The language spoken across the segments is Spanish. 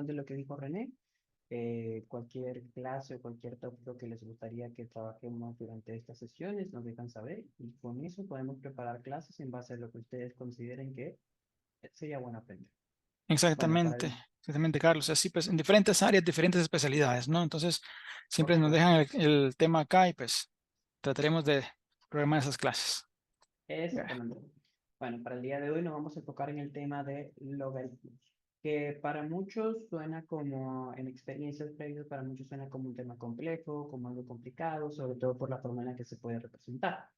importante lo que dijo René. Cualquier clase o cualquier tópico que les gustaría que trabajemos durante estas sesiones, nos dejan saber y con eso podemos preparar clases en base a lo que ustedes consideren que sería bueno aprender. Bueno, Exactamente, exactamente, Carlos. Así pues, en diferentes áreas, diferentes especialidades, ¿no? Entonces, por siempre nos supuesto, dejan el tema acá y pues trataremos de programar esas clases. Ya. exactamente. Bueno, para el día de hoy nos vamos a enfocar en el tema de logaritmos, que para muchos suena como, en experiencias previas, para muchos suena como un tema complejo, como algo complicado, sobre todo por la forma en la que se puede representar.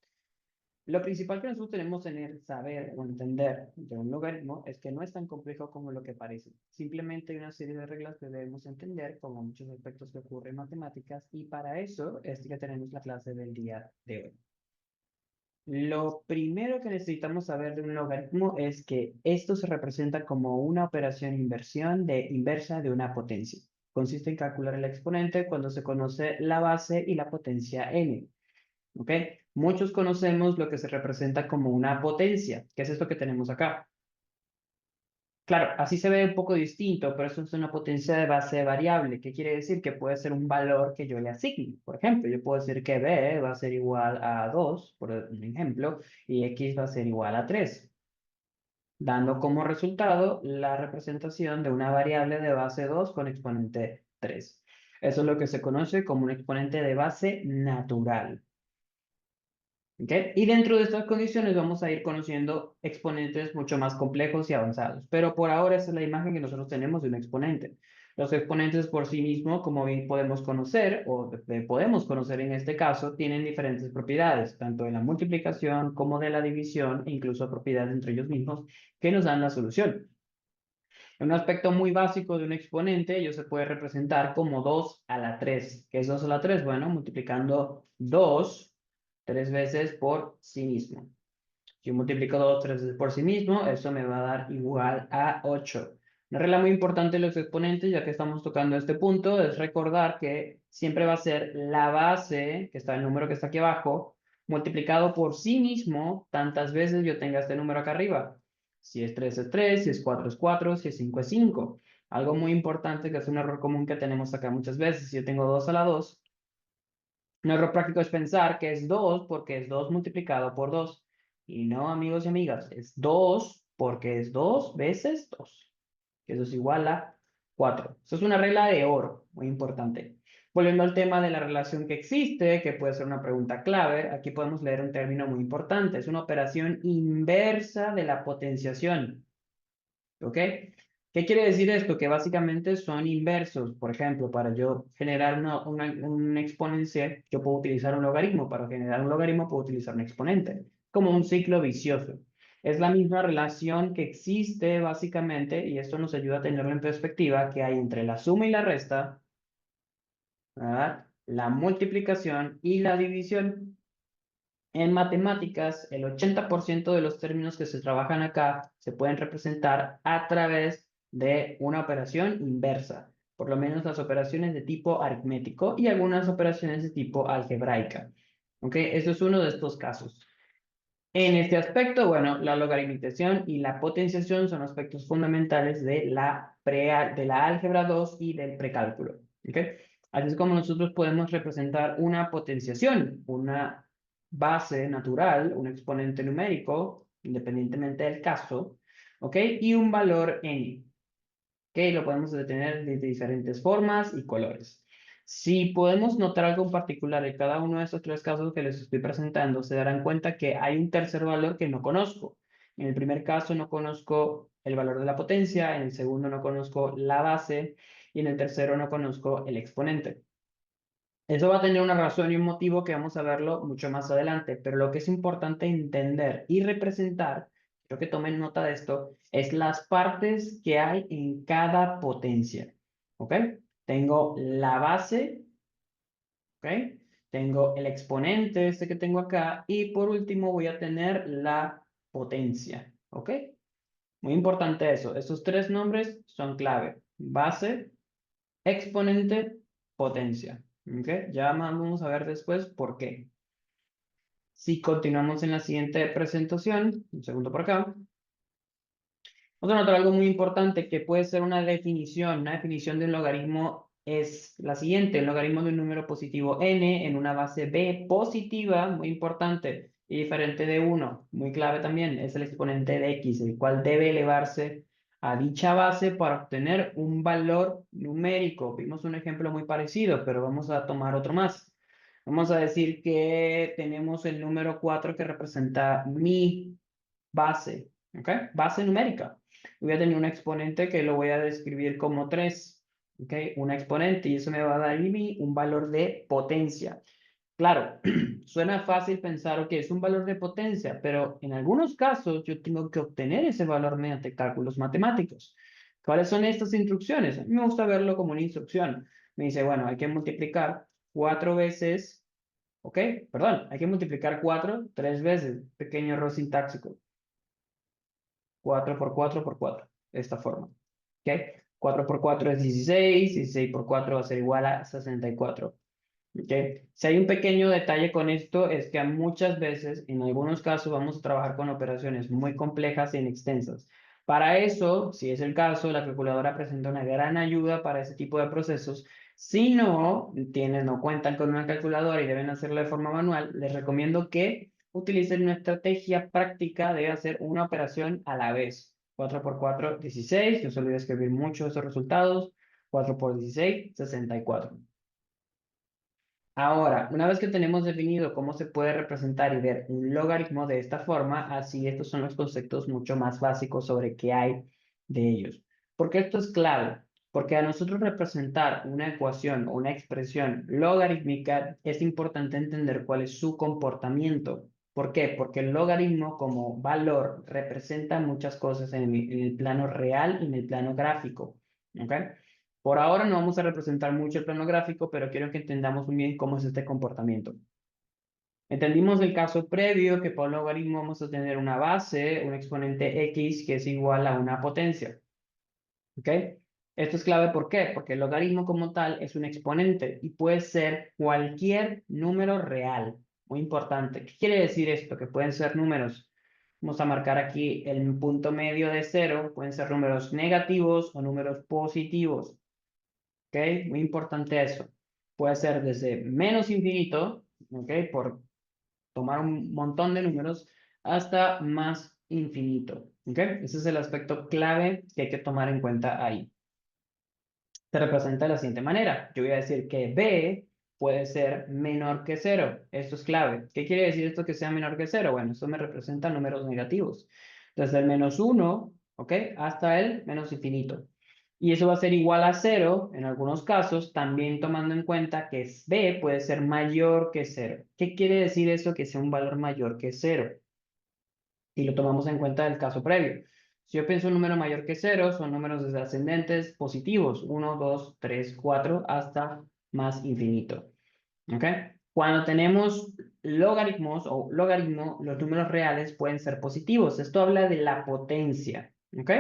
Lo principal que nosotros tenemos en el saber o entender de un logaritmo es que no es tan complejo como lo que parece. Simplemente hay una serie de reglas que debemos entender, como muchos aspectos que ocurren en matemáticas, y para eso es que tenemos la clase del día de hoy. Lo primero que necesitamos saber de un logaritmo es que esto se representa como una operación inversa de una potencia. Consiste en calcular el exponente cuando se conoce la base y la potencia n. ¿Ok? Muchos conocemos lo que se representa como una potencia, que es esto que tenemos acá. Claro, así se ve un poco distinto, pero eso es una potencia de base variable. ¿Qué quiere decir? Que puede ser un valor que yo le asigne. Por ejemplo, yo puedo decir que b va a ser igual a 2, por un ejemplo, y x va a ser igual a 3, dando como resultado la representación de una variable de base 2 con exponente 3. Eso es lo que se conoce como un exponente de base natural. ¿Okay? Y dentro de estas condiciones vamos a ir conociendo exponentes mucho más complejos y avanzados. Pero por ahora esa es la imagen que nosotros tenemos de un exponente. Los exponentes por sí mismos, como bien podemos conocer, o podemos conocer en este caso, tienen diferentes propiedades, tanto de la multiplicación como de la división, e incluso propiedades entre ellos mismos, que nos dan la solución. Un aspecto muy básico de un exponente, ello se puede representar como 2 a la 3. ¿Qué es 2 a la 3? Bueno, multiplicando 2 3 veces por sí mismo. Si yo multiplico 2 3 veces por sí mismo, eso me va a dar igual a 8. Una regla muy importante de los exponentes, ya que estamos tocando este punto, es recordar que siempre va a ser la base, que está el número que está aquí abajo, multiplicado por sí mismo tantas veces yo tenga este número acá arriba. Si es 3 es 3, si es 4 es 4, si es 5 es 5. Algo muy importante, que es un error común que tenemos acá muchas veces, si yo tengo 2 a la 2, un error práctico es pensar que es 2 porque es 2 multiplicado por 2. Y no, amigos y amigas, es 2 porque es 2 veces 2. Que eso es igual a 4. Eso es una regla de oro, muy importante. Volviendo al tema de la relación que existe, que puede ser una pregunta clave, aquí podemos leer un término muy importante. Es una operación inversa de la potenciación. ¿Ok? ¿Qué quiere decir esto? Que básicamente son inversos. Por ejemplo, para yo generar un exponencial, yo puedo utilizar un logaritmo. Para generar un logaritmo, puedo utilizar un exponente. Como un ciclo vicioso. Es la misma relación que existe básicamente, y esto nos ayuda a tenerlo en perspectiva, que hay entre la suma y la resta, ¿verdad? La multiplicación y la división. En matemáticas, el 80% de los términos que se trabajan acá se pueden representar a través de una operación inversa, por lo menos las operaciones de tipo aritmético y algunas operaciones de tipo algebraica. ¿Ok? Eso es uno de estos casos. En este aspecto, bueno, la logaritmización y la potenciación son aspectos fundamentales de la álgebra 2 y del precálculo. ¿Ok? Así es como nosotros podemos representar una potenciación, una base natural, un exponente numérico, independientemente del caso, ¿ok? Y un valor n, que lo podemos detener de diferentes formas y colores. Si podemos notar algo en particular en cada uno de estos tres casos que les estoy presentando, se darán cuenta que hay un tercer valor que no conozco. En el primer caso no conozco el valor de la potencia, en el segundo no conozco la base y en el tercero no conozco el exponente. Eso va a tener una razón y un motivo que vamos a verlo mucho más adelante, pero lo que es importante entender y representar, quiero que tomen nota de esto, es las partes que hay en cada potencia. ¿Ok? Tengo la base, ¿ok? Tengo el exponente, este que tengo acá, y por último voy a tener la potencia. ¿Ok? Muy importante eso. Estos tres nombres son clave. Base, exponente, potencia. ¿Ok? Ya vamos a ver después por qué. Si continuamos en la siguiente presentación, un segundo por acá, Vamos a notar algo muy importante que puede ser una definición de un logaritmo es la siguiente: el logaritmo de un número positivo n en una base b positiva, muy importante, y diferente de 1, muy clave también, es el exponente de x, el cual debe elevarse a dicha base para obtener un valor numérico. Vimos un ejemplo muy parecido, pero vamos a tomar otro más. Vamos a decir que tenemos el número 4 que representa mi base, ¿ok? Base numérica. Voy a tener un exponente que lo voy a describir como 3, ¿ok? Un exponente, y eso me va a dar a mí un valor de potencia. Claro, suena fácil pensar, ok, es un valor de potencia, pero en algunos casos yo tengo que obtener ese valor mediante cálculos matemáticos. ¿Cuáles son estas instrucciones? A mí me gusta verlo como una instrucción. Me dice, bueno, hay que multiplicar 4 veces, ok, perdón, hay que multiplicar 4 3 veces, pequeño error sintáxico. 4 por 4 por 4, de esta forma. ¿Ok? 4 por 4 es 16, 16 por 4 va a ser igual a 64. ¿Ok? Si hay un pequeño detalle con esto, es que muchas veces, en algunos casos, vamos a trabajar con operaciones muy complejas e extensas. Para eso, si es el caso, la calculadora presenta una gran ayuda para ese tipo de procesos. Si no no cuentan con una calculadora y deben hacerlo de forma manual, les recomiendo que utilicen una estrategia práctica de hacer una operación a la vez. 4 por 4, 16. Yo solía escribir mucho esos resultados. 4 por 16, 64. Ahora, una vez que tenemos definido cómo se puede representar y ver un logaritmo de esta forma, así estos son los conceptos mucho más básicos sobre qué hay de ellos. ¿Por qué esto es clave? Porque a nosotros representar una ecuación o una expresión logarítmica es importante entender cuál es su comportamiento. ¿Por qué? Porque el logaritmo como valor representa muchas cosas en el plano real y en el plano gráfico. ¿Ok? Por ahora no vamos a representar mucho el plano gráfico, pero quiero que entendamos muy bien cómo es este comportamiento. Entendimos el caso previo que por logaritmo vamos a tener una base, un exponente x que es igual a una potencia. ¿Ok? Esto es clave, ¿por qué? Porque el logaritmo como tal es un exponente y puede ser cualquier número real. Muy importante. ¿Qué quiere decir esto? Que pueden ser números. Vamos a marcar aquí el punto medio de 0. Pueden ser números negativos o números positivos. ¿Ok? Muy importante eso. Puede ser desde menos infinito, ¿ok? Por tomar un montón de números, hasta más infinito, ¿ok? Ese es el aspecto clave que hay que tomar en cuenta ahí. Se representa de la siguiente manera. Yo voy a decir que b puede ser menor que 0. Esto es clave. ¿Qué quiere decir esto que sea menor que 0? Bueno, esto me representa números negativos. Desde el -1, ¿ok? Hasta el menos infinito. Y eso va a ser igual a 0 en algunos casos, también tomando en cuenta que b puede ser mayor que 0. ¿Qué quiere decir eso que sea un valor mayor que 0? Y lo tomamos en cuenta del caso previo. Si yo pienso un número mayor que 0, son números descendentes positivos, 1, 2, 3, 4, hasta más infinito. ¿Ok? Cuando tenemos logaritmos o logaritmo, los números reales pueden ser positivos. Esto habla de la potencia. ¿Ok?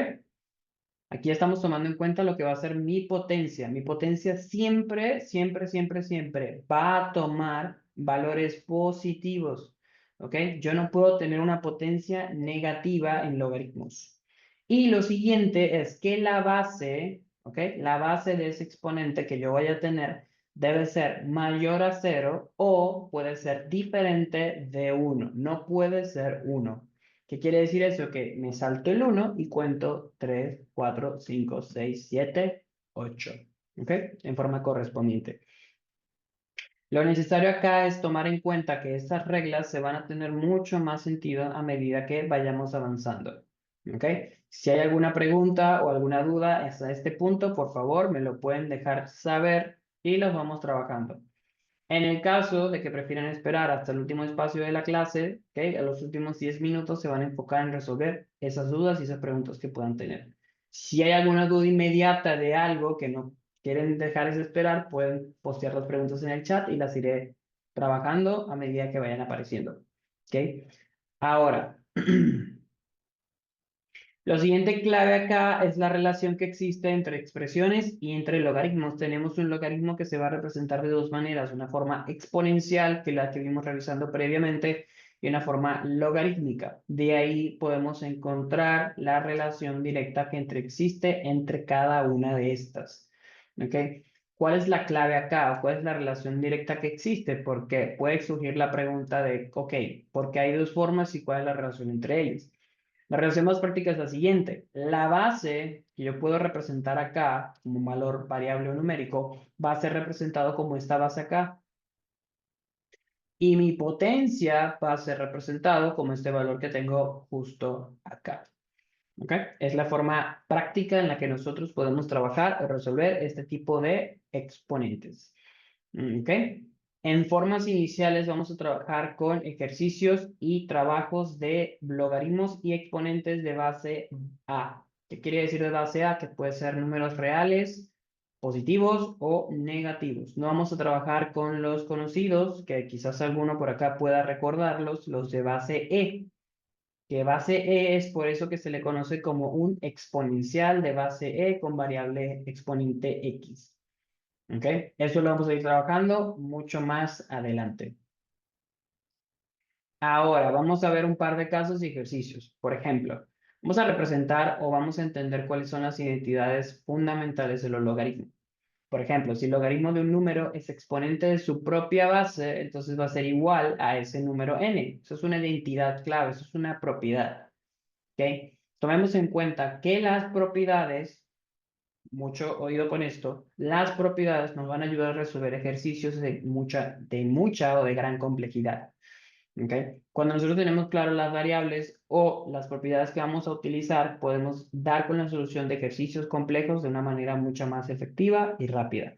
Aquí estamos tomando en cuenta lo que va a ser mi potencia. Mi potencia siempre, siempre, siempre, siempre va a tomar valores positivos. ¿Ok? Yo no puedo tener una potencia negativa en logaritmos. Y lo siguiente es que la base, ¿ok? La base de ese exponente que yo voy a tener debe ser mayor a 0 o puede ser diferente de 1. No puede ser 1. ¿Qué quiere decir eso? Que me salto el 1 y cuento 3, 4, 5, 6, 7, 8. ¿Ok? En forma correspondiente. Lo necesario acá es tomar en cuenta que estas reglas se van a tener mucho más sentido a medida que vayamos avanzando. ¿Ok? Si hay alguna pregunta o alguna duda hasta este punto, por favor, me lo pueden dejar saber y los vamos trabajando. En el caso de que prefieran esperar hasta el último espacio de la clase, ¿okay? A los últimos 10 minutos se van a enfocar en resolver esas dudas y esas preguntas que puedan tener. Si hay alguna duda inmediata de algo que no quieren dejar de esperar, pueden postear las preguntas en el chat y las iré trabajando a medida que vayan apareciendo. ¿Ok? Ahora, lo siguiente clave acá es la relación que existe entre expresiones y entre logaritmos. Tenemos un logaritmo que se va a representar de dos maneras, una forma exponencial, que la que vimos revisando previamente, y una forma logarítmica. De ahí podemos encontrar la relación directa que existe entre cada una de estas. ¿Ok? ¿Cuál es la clave acá? ¿Cuál es la relación directa que existe? Porque puede surgir la pregunta de, ok, ¿por qué hay dos formas y cuál es la relación entre ellas? La relación más práctica es la siguiente. La base que yo puedo representar acá como un valor variable o numérico va a ser representado como esta base acá. Y mi potencia va a ser representado como este valor que tengo justo acá. ¿Ok? Es la forma práctica en la que nosotros podemos trabajar o resolver este tipo de exponentes. ¿Ok? En formas iniciales vamos a trabajar con ejercicios y trabajos de logaritmos y exponentes de base A. ¿Qué quiere decir de base A? Que puede ser números reales, positivos o negativos. No vamos a trabajar con los conocidos, que quizás alguno por acá pueda recordarlos, los de base E. Que base E es por eso que se le conoce como un exponencial de base E con variable exponente X. ¿Ok? Eso lo vamos a ir trabajando mucho más adelante. Ahora, vamos a ver un par de casos y ejercicios. Por ejemplo, vamos a representar o vamos a entender cuáles son las identidades fundamentales de los logaritmos. Por ejemplo, si el logaritmo de un número es exponente de su propia base, entonces va a ser igual a ese número n. Eso es una identidad clave, eso es una propiedad. ¿Ok? Tomemos en cuenta que las propiedades, mucho oído con esto, las propiedades nos van a ayudar a resolver ejercicios de mucha o de gran complejidad. ¿Okay? Cuando nosotros tenemos claro las variables o las propiedades que vamos a utilizar, podemos dar con la solución de ejercicios complejos de una manera mucho más efectiva y rápida.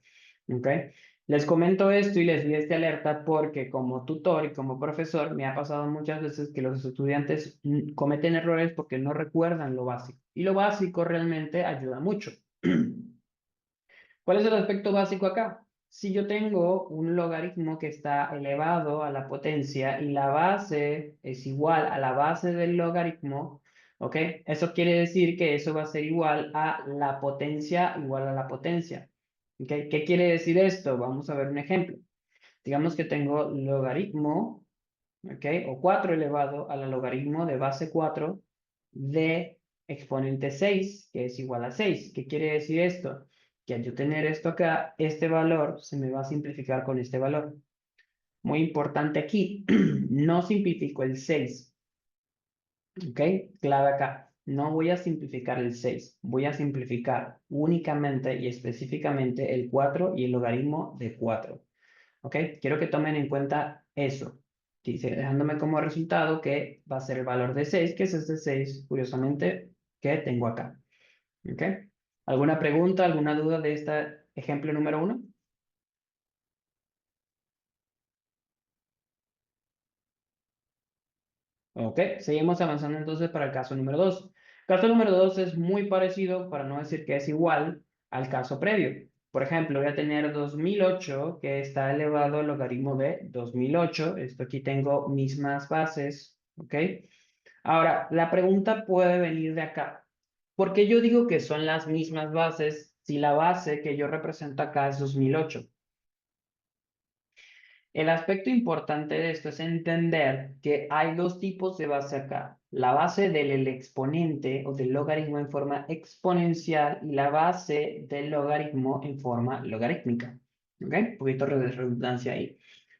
¿Okay? Les comento esto y les di esta alerta porque como tutor y como profesor me ha pasado muchas veces que los estudiantes cometen errores porque no recuerdan lo básico. Y lo básico realmente ayuda mucho. ¿Cuál es el aspecto básico acá? Si yo tengo un logaritmo que está elevado a la potencia y la base es igual a la base del logaritmo, ¿ok? Eso quiere decir que eso va a ser igual a la potencia igual a la potencia. ¿Ok? ¿Qué quiere decir esto? Vamos a ver un ejemplo. Digamos que tengo logaritmo, ¿ok? O 4 elevado a la logaritmo de base 4 de exponente 6, que es igual a 6. ¿Qué quiere decir esto? Que al yo tener esto acá, este valor se me va a simplificar con este valor. Muy importante aquí, no simplifico el 6. ¿Ok? Clave acá. No voy a simplificar el 6. Voy a simplificar únicamente y específicamente el 4 y el logaritmo de 4. ¿Ok? Quiero que tomen en cuenta eso. Dice, dejándome como resultado que va a ser el valor de 6, que es este 6, curiosamente, que tengo acá. ¿Ok? ¿Alguna pregunta, alguna duda de este ejemplo número 1? Ok, seguimos avanzando entonces para el caso número 2. Caso número 2 es muy parecido, para no decir que es igual, al caso previo. Por ejemplo, voy a tener 2008, que está elevado al logaritmo de 2008. Esto aquí tengo mismas bases, ¿ok? Ahora, la pregunta puede venir de acá. ¿Por qué yo digo que son las mismas bases si la base que yo represento acá es 2008? El aspecto importante de esto es entender que hay dos tipos de base acá. La base del exponente o del logaritmo en forma exponencial y la base del logaritmo en forma logarítmica. ¿Ok? Un poquito de redundancia ahí.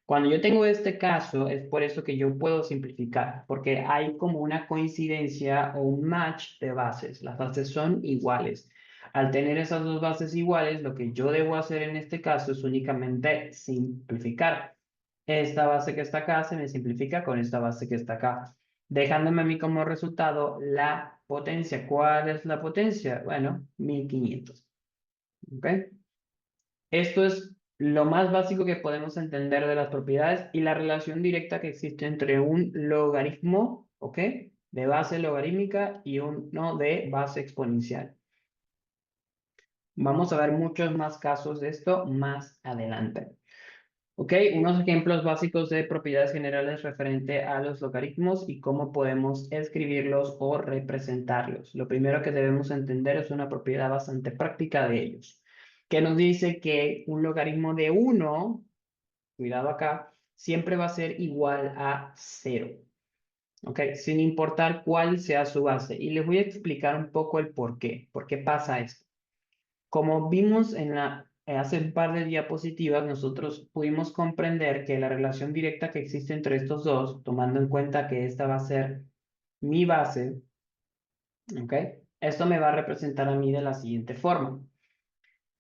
Cuando yo tengo este caso, es por eso que yo puedo simplificar, porque hay como una coincidencia o un match de bases. Las bases son iguales. Al tener esas dos bases iguales, lo que yo debo hacer en este caso es únicamente simplificar. Esta base que está acá se me simplifica con esta base que está acá, dejándome a mí como resultado la potencia. ¿Cuál es la potencia? Bueno, 1500. ¿Ok? Esto es lo más básico que podemos entender de las propiedades y la relación directa que existe entre un logaritmo, ¿ok? De base logarítmica y uno de base exponencial. Vamos a ver muchos más casos de esto más adelante. Ok, unos ejemplos básicos de propiedades generales referente a los logaritmos y cómo podemos escribirlos o representarlos. Lo primero que debemos entender es una propiedad bastante práctica de ellos, que nos dice que un logaritmo de 1, cuidado acá, siempre va a ser igual a 0. ¿ok? Sin importar cuál sea su base. Y les voy a explicar un poco el por qué. ¿Por qué pasa esto? Como vimos hace un par de diapositivas, nosotros pudimos comprender que la relación directa que existe entre estos dos, tomando en cuenta que esta va a ser mi base, ¿ok? Esto me va a representar a mí de la siguiente forma.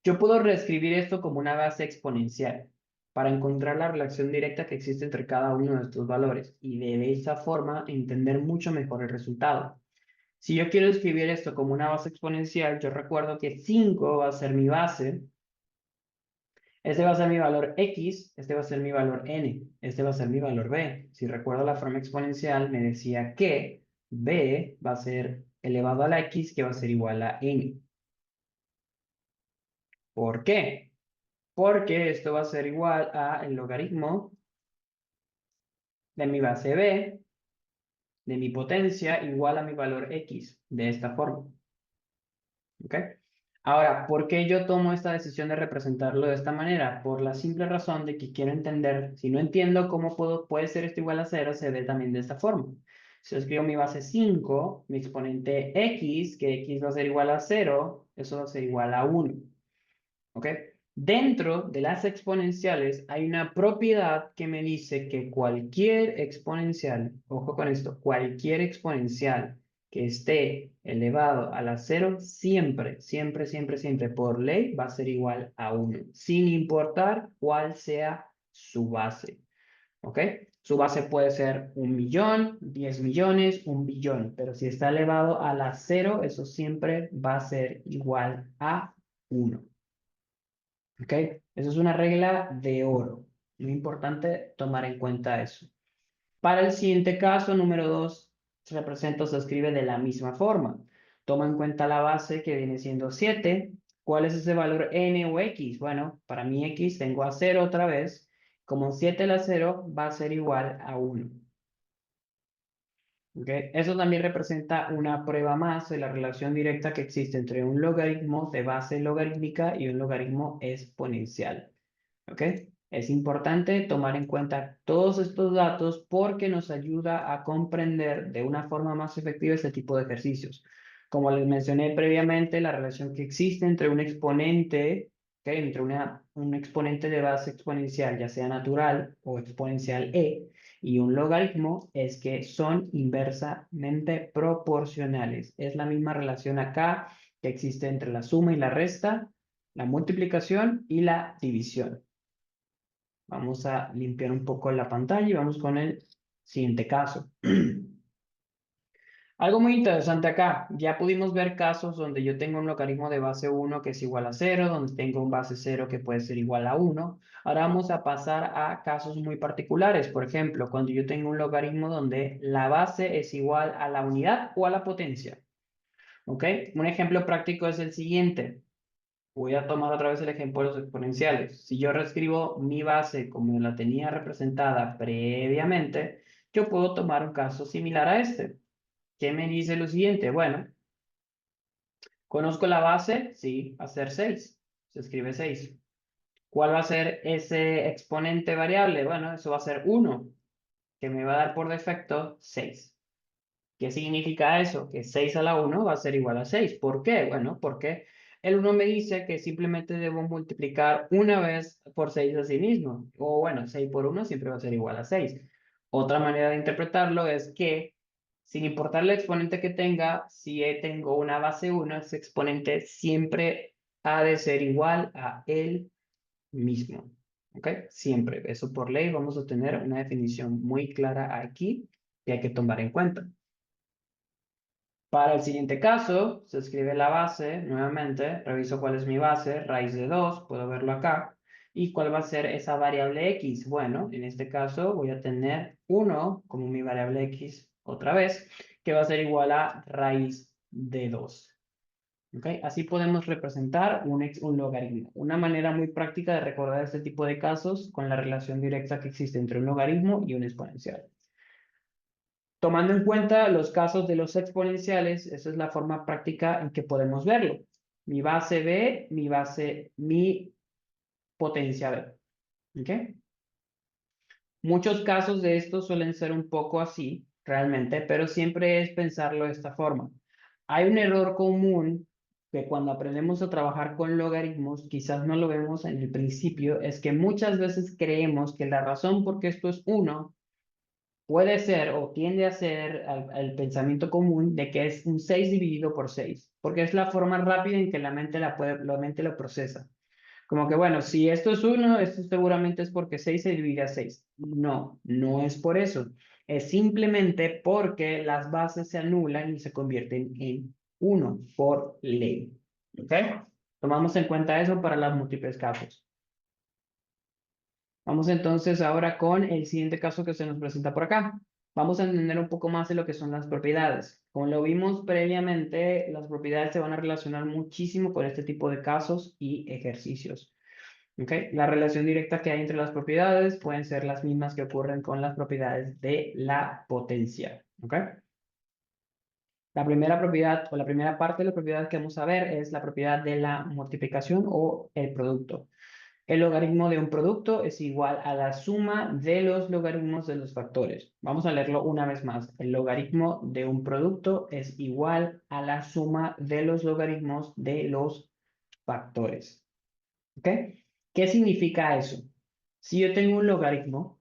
Yo puedo reescribir esto como una base exponencial para encontrar la relación directa que existe entre cada uno de estos valores y de esa forma entender mucho mejor el resultado. Si yo quiero escribir esto como una base exponencial, yo recuerdo que 5 va a ser mi base, este va a ser mi valor x, este va a ser mi valor n, este va a ser mi valor b. Si recuerdo la forma exponencial, me decía que b va a ser elevado a la x, que va a ser igual a n. ¿Por qué? Porque esto va a ser igual a el logaritmo de mi base b, de mi potencia, igual a mi valor x, de esta forma. ¿Ok? Ahora, ¿por qué yo tomo esta decisión de representarlo de esta manera? Por la simple razón de que quiero entender, si no entiendo cómo puede ser esto igual a 0, se ve también de esta forma. Si yo escribo mi base 5, mi exponente x, que x va a ser igual a 0, eso va a ser igual a 1. ¿Ok? Dentro de las exponenciales hay una propiedad que me dice que cualquier exponencial, ojo con esto, cualquier exponencial que esté elevado a la 0, siempre, siempre, siempre, siempre, por ley, va a ser igual a 1, sin importar cuál sea su base. ¿Ok? Su base puede ser 1.000.000, 10 millones, 1.000.000.000, pero si está elevado a la 0, eso siempre va a ser igual a 1. ¿Ok? Eso es una regla de oro. Muy importante tomar en cuenta eso. Para el siguiente caso, número 2, se representa o se escribe de la misma forma. Toma en cuenta la base que viene siendo 7. ¿Cuál es ese valor n o x? Bueno, para mi x tengo a 0 otra vez. Como 7 la 0 va a ser igual a 1. ¿Okay? Eso también representa una prueba más de la relación directa que existe entre un logaritmo de base logarítmica y un logaritmo exponencial. ¿Ok? Es importante tomar en cuenta todos estos datos porque nos ayuda a comprender de una forma más efectiva este tipo de ejercicios. Como les mencioné previamente, la relación que existe entre un exponente, ¿ok? Entre un exponente de base exponencial, ya sea natural o exponencial e, y un logaritmo, es que son inversamente proporcionales. Es la misma relación acá que existe entre la suma y la resta, la multiplicación y la división. Vamos a limpiar un poco la pantalla y vamos con el siguiente caso. Algo muy interesante acá, ya pudimos ver casos donde yo tengo un logaritmo de base 1 que es igual a 0, donde tengo un base 0 que puede ser igual a 1. Ahora vamos a pasar a casos muy particulares. Por ejemplo, cuando yo tengo un logaritmo donde la base es igual a la unidad o a la potencia. ¿Ok? Un ejemplo práctico es el siguiente. Voy a tomar otra vez el ejemplo de los exponenciales. Si yo reescribo mi base como la tenía representada previamente, yo puedo tomar un caso similar a este. ¿Qué me dice lo siguiente? Bueno, ¿conozco la base? Sí, va a ser 6. Se escribe 6. ¿Cuál va a ser ese exponente variable? Bueno, eso va a ser 1, que me va a dar por defecto 6. ¿Qué significa eso? Que 6 a la 1 va a ser igual a 6. ¿Por qué? Bueno, porque el 1 me dice que simplemente debo multiplicar una vez por 6 a sí mismo. O bueno, 6 por 1 siempre va a ser igual a 6. Otra manera de interpretarlo es que, sin importar el exponente que tenga, si tengo una base 1, ese exponente siempre ha de ser igual a él mismo. ¿Ok? Siempre. Eso por ley vamos a tener una definición muy clara aquí que hay que tomar en cuenta. Para el siguiente caso, se escribe la base, nuevamente, reviso cuál es mi base, raíz de 2, puedo verlo acá. ¿Y cuál va a ser esa variable x? Bueno, en este caso voy a tener 1 como mi variable x otra vez, que va a ser igual a raíz de 2. ¿Okay? Así podemos representar un logaritmo. Una manera muy práctica de recordar este tipo de casos con la relación directa que existe entre un logaritmo y un exponencial. Tomando en cuenta los casos de los exponenciales, esa es la forma práctica en que podemos verlo. Mi base B, mi potencia B. ¿Ok? Muchos casos de estos suelen ser un poco así, realmente, pero siempre es pensarlo de esta forma. Hay un error común que cuando aprendemos a trabajar con logaritmos, quizás no lo vemos en el principio, es que muchas veces creemos que la razón por qué esto es 1 puede ser o tiende a ser al pensamiento común de que es un 6 dividido por 6, porque es la forma rápida en que la mente lo procesa. Como que, bueno, si esto es 1, esto seguramente es porque 6 se divide a 6. No, no es por eso. Es simplemente porque las bases se anulan y se convierten en 1 por ley. ¿Ok? Tomamos en cuenta eso para los múltiples casos. Vamos entonces ahora con el siguiente caso que se nos presenta por acá. Vamos a entender un poco más de lo que son las propiedades. Como lo vimos previamente, las propiedades se van a relacionar muchísimo con este tipo de casos y ejercicios. ¿Okay? La relación directa que hay entre las propiedades pueden ser las mismas que ocurren con las propiedades de la potencia. ¿Okay? La primera propiedad o la primera parte de la propiedad que vamos a ver es la propiedad de la multiplicación o el producto. El logaritmo de un producto es igual a la suma de los logaritmos de los factores. Vamos a leerlo una vez más. El logaritmo de un producto es igual a la suma de los logaritmos de los factores. ¿Ok? ¿Qué significa eso? Si yo tengo un logaritmo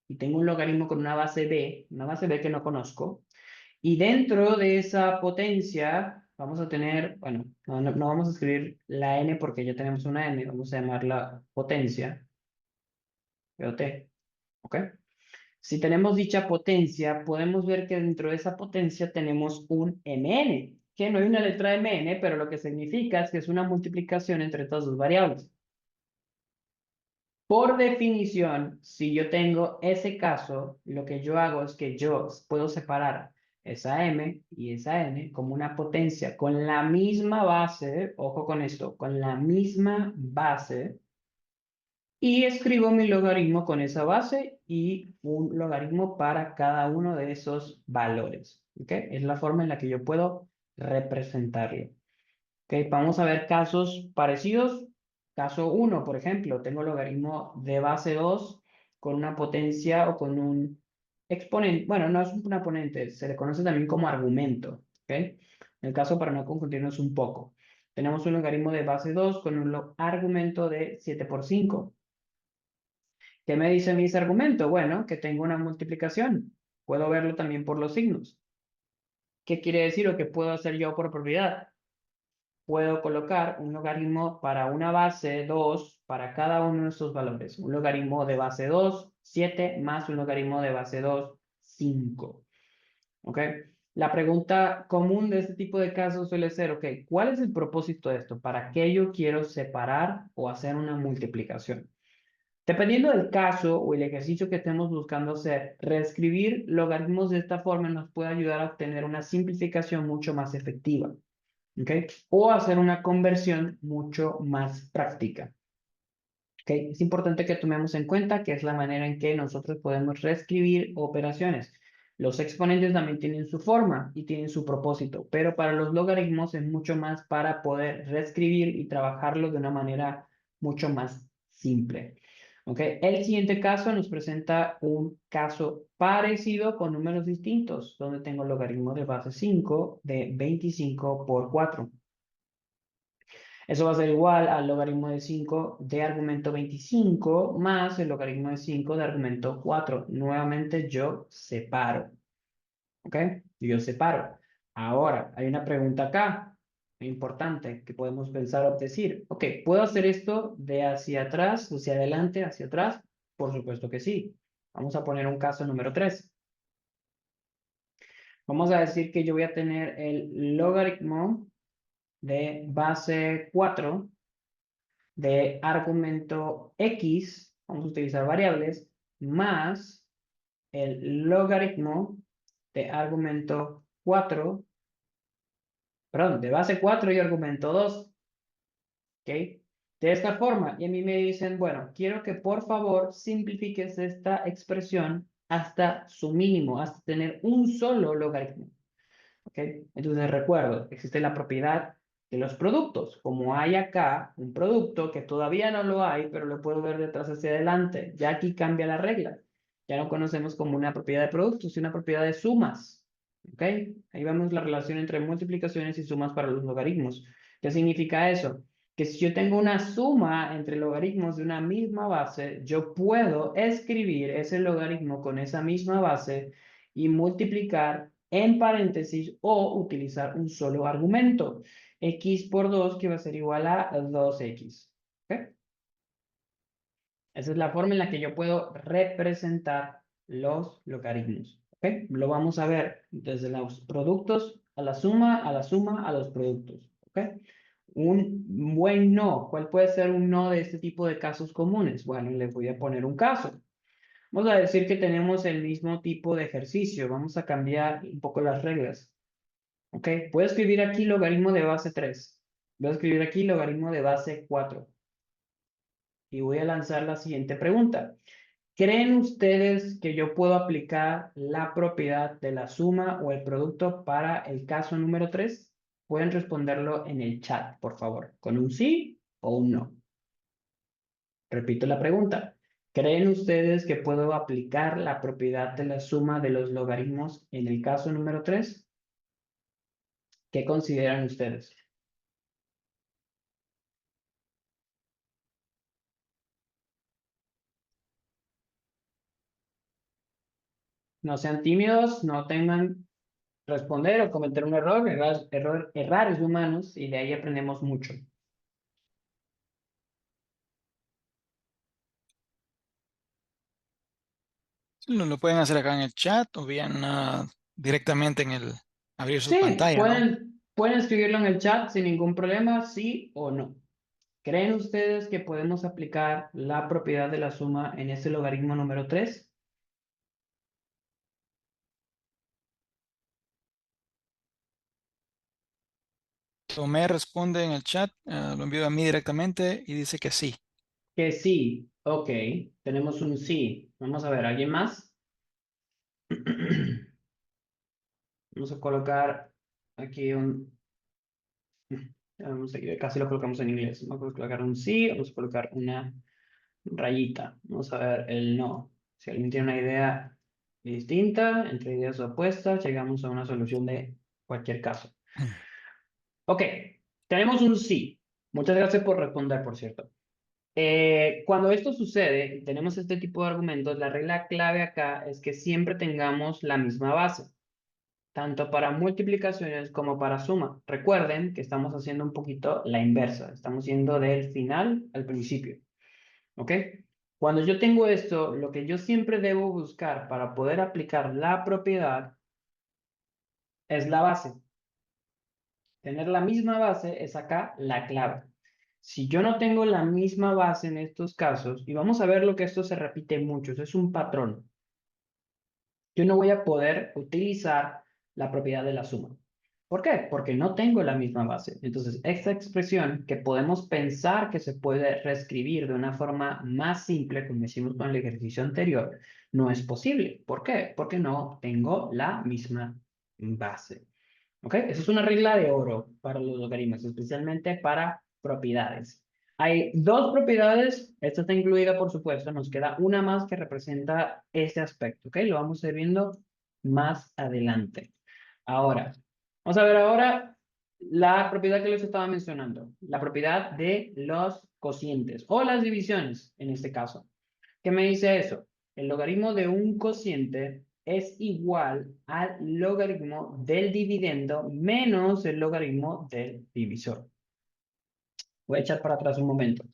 y tengo un logaritmo con una base B que no conozco, y dentro de esa potencia vamos a tener, bueno, no vamos a escribir la n porque ya tenemos una n, vamos a llamarla potencia, T, ¿ok? Si tenemos dicha potencia, podemos ver que dentro de esa potencia tenemos un mn, que no hay una letra mn, pero lo que significa es que es una multiplicación entre estas dos variables. Por definición, si yo tengo ese caso, lo que yo hago es que yo puedo separar esa m y esa n como una potencia con la misma base, ojo con esto, con la misma base, y escribo mi logaritmo con esa base y un logaritmo para cada uno de esos valores. ¿Ok? Es la forma en la que yo puedo representarlo. Ok, vamos a ver casos parecidos. Caso 1, por ejemplo, tengo logaritmo de base 2 con una potencia o con un exponente. Bueno, no es un exponente, se le conoce también como argumento. ¿Ok? En el caso, para no confundirnos un poco, tenemos un logaritmo de base 2 con un argumento de 7 por 5. ¿Qué me dice mi argumento? Bueno, que tengo una multiplicación. Puedo verlo también por los signos. ¿Qué quiere decir o qué puedo hacer yo por propiedad? Puedo colocar un logaritmo para una base 2 para cada uno de estos valores. Un logaritmo de base 2, 7, más un logaritmo de base 2, 5. ¿Ok? La pregunta común de este tipo de casos suele ser, ok, ¿cuál es el propósito de esto? ¿Para qué yo quiero separar o hacer una multiplicación? Dependiendo del caso o el ejercicio que estemos buscando hacer, reescribir logaritmos de esta forma nos puede ayudar a obtener una simplificación mucho más efectiva. ¿Ok? O hacer una conversión mucho más práctica. ¿Ok? Es importante que tomemos en cuenta que es la manera en que nosotros podemos reescribir operaciones. Los exponentes también tienen su forma y tienen su propósito, pero para los logaritmos es mucho más para poder reescribir y trabajarlo de una manera mucho más simple. ¿Ok? El siguiente caso nos presenta un caso parecido con números distintos, donde tengo el logaritmo de base 5 de 25 por 4. Eso va a ser igual al logaritmo de 5 de argumento 25 más el logaritmo de 5 de argumento 4. Nuevamente yo separo. ¿Ok? Yo separo. Ahora, hay una pregunta acá, importante, que podemos pensar o decir. Ok, ¿puedo hacer esto de hacia atrás, hacia adelante, hacia atrás? Por supuesto que sí. Vamos a poner un caso número 3. Vamos a decir que yo voy a tener el logaritmo de base 4 de argumento X, vamos a utilizar variables, más el logaritmo de argumento 4, perdón, de base 4 y argumento 2. ¿Ok? De esta forma, y a mí me dicen, bueno, quiero que por favor simplifiques esta expresión hasta su mínimo, hasta tener un solo logaritmo. ¿Ok? Entonces recuerdo, existe la propiedad de los productos. Como hay acá un producto que todavía no lo hay, pero lo puedo ver detrás hacia adelante. Ya aquí cambia la regla. Ya lo conocemos como una propiedad de productos y una propiedad de sumas. ¿Ok? Ahí vemos la relación entre multiplicaciones y sumas para los logaritmos. ¿Qué significa eso? Que si yo tengo una suma entre logaritmos de una misma base, yo puedo escribir ese logaritmo con esa misma base y multiplicar en paréntesis o utilizar un solo argumento. X por 2 que va a ser igual a 2x. ¿Ok? Esa es la forma en la que yo puedo representar los logaritmos. ¿Ok? Lo vamos a ver desde los productos a la suma, a la suma, a los productos. ¿Ok? Un buen no. ¿Cuál puede ser un no de este tipo de casos comunes? Bueno, les voy a poner un caso. Vamos a decir que tenemos el mismo tipo de ejercicio. Vamos a cambiar un poco las reglas. ¿Ok? Puedo escribir aquí logaritmo de base 3. Voy a escribir aquí logaritmo de base 4. Y voy a lanzar la siguiente pregunta. ¿Creen ustedes que yo puedo aplicar la propiedad de la suma o el producto para el caso número 3? Pueden responderlo en el chat, por favor, con un sí o un no. Repito la pregunta. ¿Creen ustedes que puedo aplicar la propiedad de la suma de los logaritmos en el caso número 3? ¿Qué consideran ustedes? No sean tímidos, no tengan responder o cometer un error. Errar es humanos y de ahí aprendemos mucho. Lo pueden hacer acá en el chat o bien directamente en el abrir su Sí, pantalla, ¿no? pueden escribirlo en el chat sin ningún problema, sí o no. ¿Creen ustedes que podemos aplicar la propiedad de la suma en ese logaritmo número 3? Tomé responde en el chat, lo envío a mí directamente y dice que sí. Que sí, ok, tenemos un sí. Vamos a ver, ¿alguien más? Vamos a colocar aquí casi lo colocamos en inglés. Vamos a colocar un sí, vamos a colocar una rayita. Vamos a ver el no. Si alguien tiene una idea distinta, entre ideas opuestas, llegamos a una solución de cualquier caso. Ok, tenemos un sí. Muchas gracias por responder, por cierto. Cuando esto sucede, tenemos este tipo de argumentos, la regla clave acá es que siempre tengamos la misma base, tanto para multiplicaciones como para suma. Recuerden que estamos haciendo un poquito la inversa, estamos yendo del final al principio. ¿Ok? Cuando yo tengo esto, lo que yo siempre debo buscar para poder aplicar la propiedad es la base. Tener la misma base es acá la clave. Si yo no tengo la misma base en estos casos, y vamos a ver lo que esto se repite mucho, eso es un patrón, yo no voy a poder utilizar la propiedad de la suma. ¿Por qué? Porque no tengo la misma base. Entonces, esta expresión que podemos pensar que se puede reescribir de una forma más simple, como hicimos con el ejercicio anterior, no es posible. ¿Por qué? Porque no tengo la misma base. ¿Ok? Esa es una regla de oro para los logaritmos, especialmente para propiedades. Hay dos propiedades, esta está incluida por supuesto, nos queda una más que representa este aspecto, ¿ok? Lo vamos a ir viendo más adelante. Ahora, vamos a ver ahora la propiedad que les estaba mencionando, la propiedad de los cocientes o las divisiones en este caso. ¿Qué me dice eso? El logaritmo de un cociente es igual al logaritmo del dividendo menos el logaritmo del divisor. Voy a echar para atrás un momento.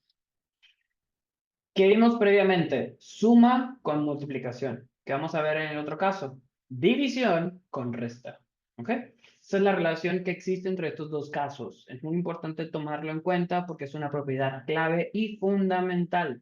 ¿Qué vimos previamente? Suma con multiplicación. ¿Qué vamos a ver en el otro caso? División con resta. ¿Ok? Esa es la relación que existe entre estos dos casos. Es muy importante tomarlo en cuenta porque es una propiedad clave y fundamental.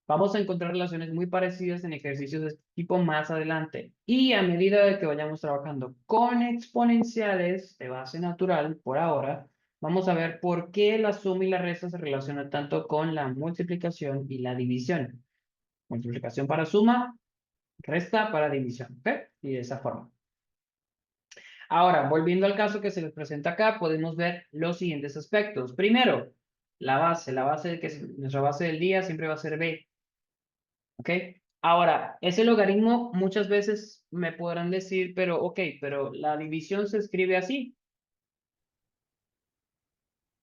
Vamos a encontrar relaciones muy parecidas en ejercicios de este tipo más adelante. Y a medida de que vayamos trabajando con exponenciales de base natural, por ahora, vamos a ver por qué la suma y la resta se relacionan tanto con la multiplicación y la división. Multiplicación para suma, resta para división. ¿Ok? Y de esa forma. Ahora, volviendo al caso que se les presenta acá, podemos ver los siguientes aspectos. Primero, la base. Nuestra base del día siempre va a ser B. ¿Ok? Ahora, ese logaritmo muchas veces me podrán decir, pero ok, pero la división se escribe así,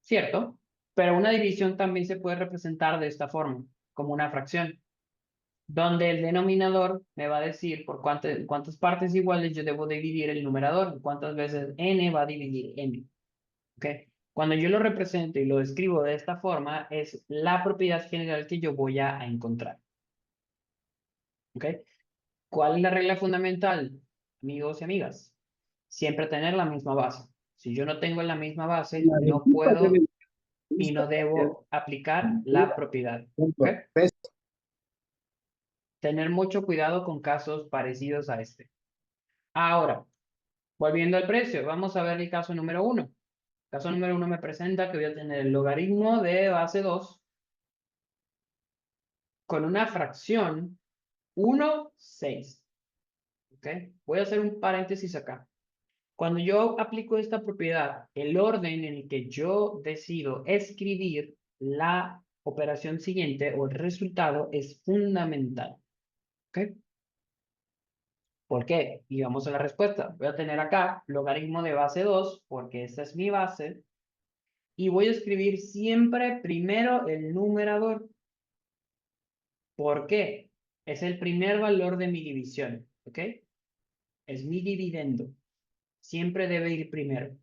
¿cierto? Pero una división también se puede representar de esta forma, como una fracción, donde el denominador me va a decir por cuántas partes iguales yo debo dividir el numerador, cuántas veces n va a dividir n. ¿Ok? Cuando yo lo represento y lo escribo de esta forma, es la propiedad general que yo voy a encontrar. ¿Ok? ¿Cuál es la regla fundamental, amigos y amigas? Siempre tener la misma base. Si yo no tengo la misma base, no puedo y no debo aplicar la propiedad. ¿Ok? Tener mucho cuidado con casos parecidos a este. Ahora, volviendo al precio, vamos a ver el caso número 1. Caso número 1 me presenta que voy a tener el logaritmo de base 2 con una fracción 1, 6. ¿Ok? Voy a hacer un paréntesis acá. Cuando yo aplico esta propiedad, el orden en el que yo decido escribir la operación siguiente o el resultado es fundamental. ¿Ok? ¿Por qué? Y vamos a la respuesta. Voy a tener acá logaritmo de base 2, porque esta es mi base, y voy a escribir siempre primero el numerador. ¿Por qué? Es el primer valor de mi división. ¿Ok? Es mi dividendo. Siempre debe ir primero.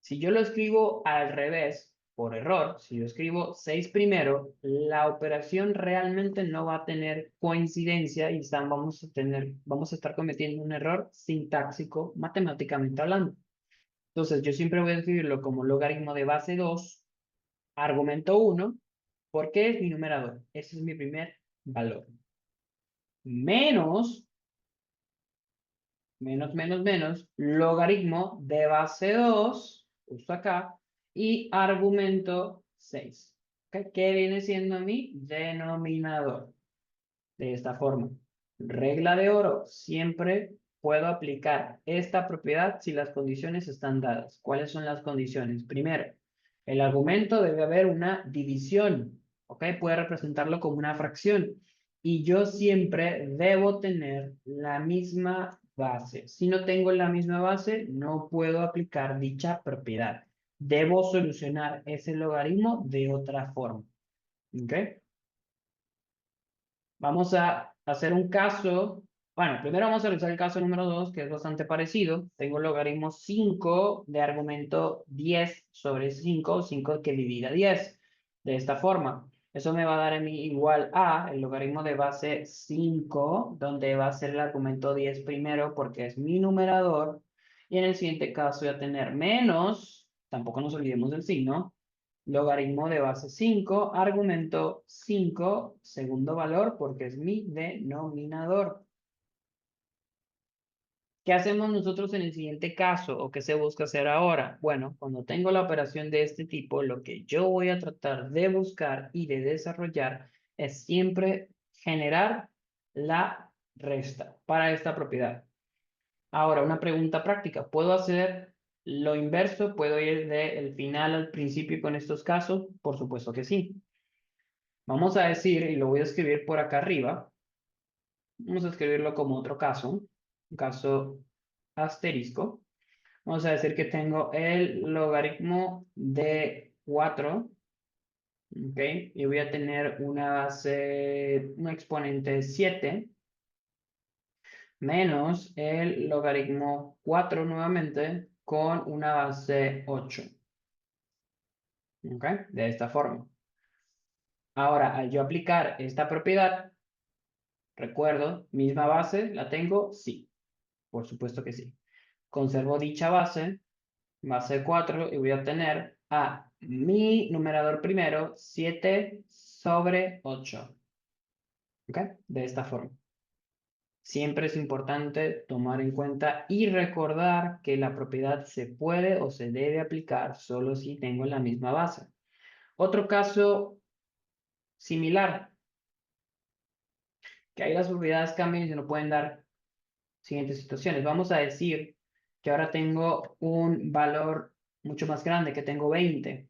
Si yo lo escribo al revés, por error, si yo escribo 6 primero, la operación realmente no va a tener coincidencia y vamos a estar cometiendo un error sintáctico matemáticamente hablando. Entonces, yo siempre voy a escribirlo como logaritmo de base 2, argumento 1, porque es mi numerador. Ese es mi primer valor. Menos logaritmo de base 2, justo acá, y argumento 6. ¿Okay? ¿Qué viene siendo mi denominador? De esta forma. Regla de oro, siempre puedo aplicar esta propiedad si las condiciones están dadas. ¿Cuáles son las condiciones? Primero, el argumento debe haber una división, ¿ok? Puede representarlo como una fracción. Y yo siempre debo tener la misma base. Si no tengo la misma base, no puedo aplicar dicha propiedad. Debo solucionar ese logaritmo de otra forma, ¿ok? Vamos a hacer un caso. Bueno, primero vamos a realizar el caso número 2, que es bastante parecido. Tengo el logaritmo 5 de argumento 10 sobre 5, 5 que divida 10. De esta forma. Eso me va a dar a mí igual a el logaritmo de base 5, donde va a ser el argumento 10 primero, porque es mi numerador. Y en el siguiente caso voy a tener menos, tampoco nos olvidemos del signo, logaritmo de base 5, argumento 5, segundo valor, porque es mi denominador. ¿Qué hacemos nosotros en el siguiente caso o qué se busca hacer ahora? Bueno, cuando tengo la operación de este tipo, lo que yo voy a tratar de buscar y de desarrollar es siempre generar la resta para esta propiedad. Ahora, una pregunta práctica. ¿Puedo hacer lo inverso? ¿Puedo ir del final al principio con estos casos? Por supuesto que sí. Vamos a decir, y lo voy a escribir por acá arriba, vamos a escribirlo como otro caso, un caso asterisco. Vamos a decir que tengo el logaritmo de 4, ¿ok? Y voy a tener una base, un exponente 7, menos el logaritmo 4 nuevamente con una base 8, ¿ok? De esta forma. Ahora, al yo aplicar esta propiedad, recuerdo, misma base, ¿la tengo? Sí, por supuesto que sí. Conservo dicha base, base 4, y voy a obtener a mi numerador primero, 7 sobre 8. ¿Ok? De esta forma. Siempre es importante tomar en cuenta y recordar que la propiedad se puede o se debe aplicar solo si tengo la misma base. Otro caso similar, que ahí las propiedades cambian y se nos pueden dar siguientes situaciones. Vamos a decir que ahora tengo un valor mucho más grande, que tengo 20.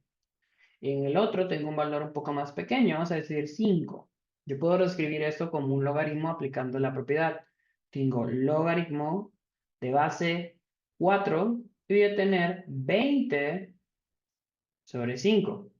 Y en el otro tengo un valor un poco más pequeño, vamos a decir 5. Yo puedo reescribir esto como un logaritmo aplicando la propiedad. Tengo logaritmo de base 4 y voy a tener 20 sobre 5.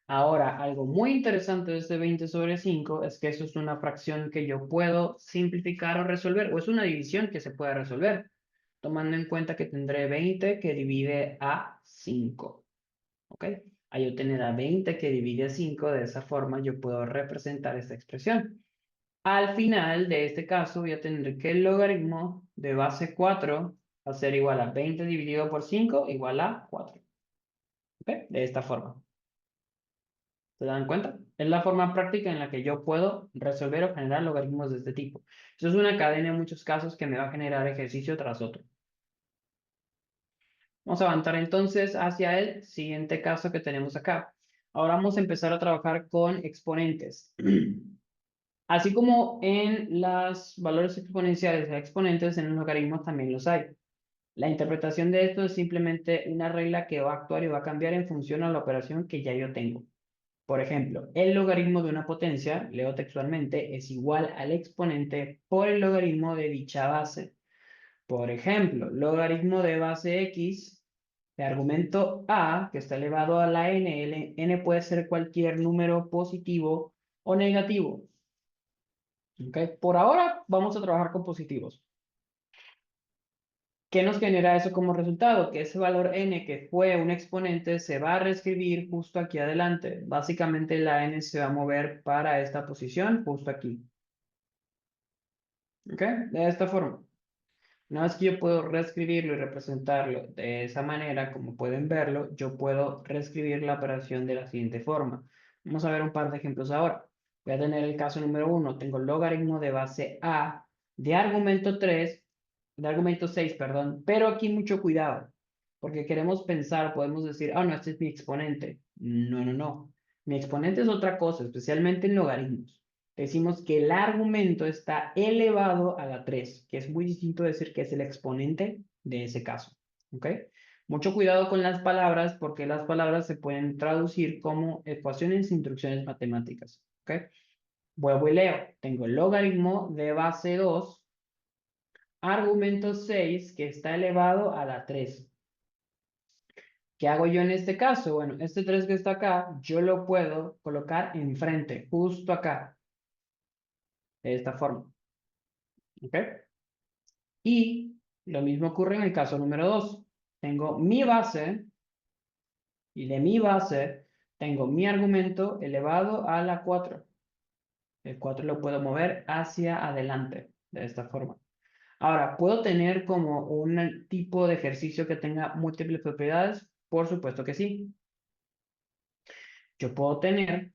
Ahora, algo muy interesante de este 20 sobre 5 es que eso es una fracción que yo puedo simplificar o resolver, o es una división que se puede resolver, tomando en cuenta que tendré 20 que divide a 5. ¿Ok? Al yo tener a 20 que divide a 5, de esa forma yo puedo representar esta expresión. Al final de este caso voy a tener que el logaritmo de base 4 va a ser igual a 20 dividido por 5 igual a 4. ¿Ok? De esta forma. ¿Se dan cuenta? Es la forma práctica en la que yo puedo resolver o generar logaritmos de este tipo. Eso es una cadena en muchos casos que me va a generar ejercicio tras otro. Vamos a avanzar entonces hacia el siguiente caso que tenemos acá. Ahora vamos a empezar a trabajar con exponentes. Así como en los valores exponenciales hay exponentes, en los logaritmos también los hay. La interpretación de esto es simplemente una regla que va a actuar y va a cambiar en función a la operación que ya yo tengo. Por ejemplo, el logaritmo de una potencia, leo textualmente, es igual al exponente por el logaritmo de dicha base. Por ejemplo, logaritmo de base x, de argumento a, que está elevado a la n, n puede ser cualquier número positivo o negativo. ¿Okay? Por ahora vamos a trabajar con positivos. ¿Qué nos genera eso como resultado? Que ese valor n que fue un exponente se va a reescribir justo aquí adelante. Básicamente la n se va a mover para esta posición justo aquí. ¿Ok? De esta forma. Una vez que yo puedo reescribirlo y representarlo de esa manera, como pueden verlo, yo puedo reescribir la operación de la siguiente forma. Vamos a ver un par de ejemplos ahora. Voy a tener el caso número 1. Tengo el logaritmo de base a de argumento 3, de argumento 6, perdón. Pero aquí mucho cuidado, porque queremos pensar, podemos decir, no, este es mi exponente. No, no, no. Mi exponente es otra cosa, especialmente en logaritmos. Decimos que el argumento está elevado a la 3, que es muy distinto de decir que es el exponente de ese caso. ¿Ok? Mucho cuidado con las palabras, porque las palabras se pueden traducir como ecuaciones e instrucciones matemáticas. ¿Ok? Vuelvo y leo. Tengo el logaritmo de base 2, argumento 6, que está elevado a la 3. ¿Qué hago yo en este caso? Bueno, este 3 que está acá, yo lo puedo colocar enfrente, justo acá, de esta forma. ¿Ok? Y lo mismo ocurre en el caso número 2. Tengo mi base y de mi base tengo mi argumento elevado a la 4. El 4 lo puedo mover hacia adelante de esta forma. Ahora, ¿puedo tener como un tipo de ejercicio que tenga múltiples propiedades? Por supuesto que sí. Yo puedo tener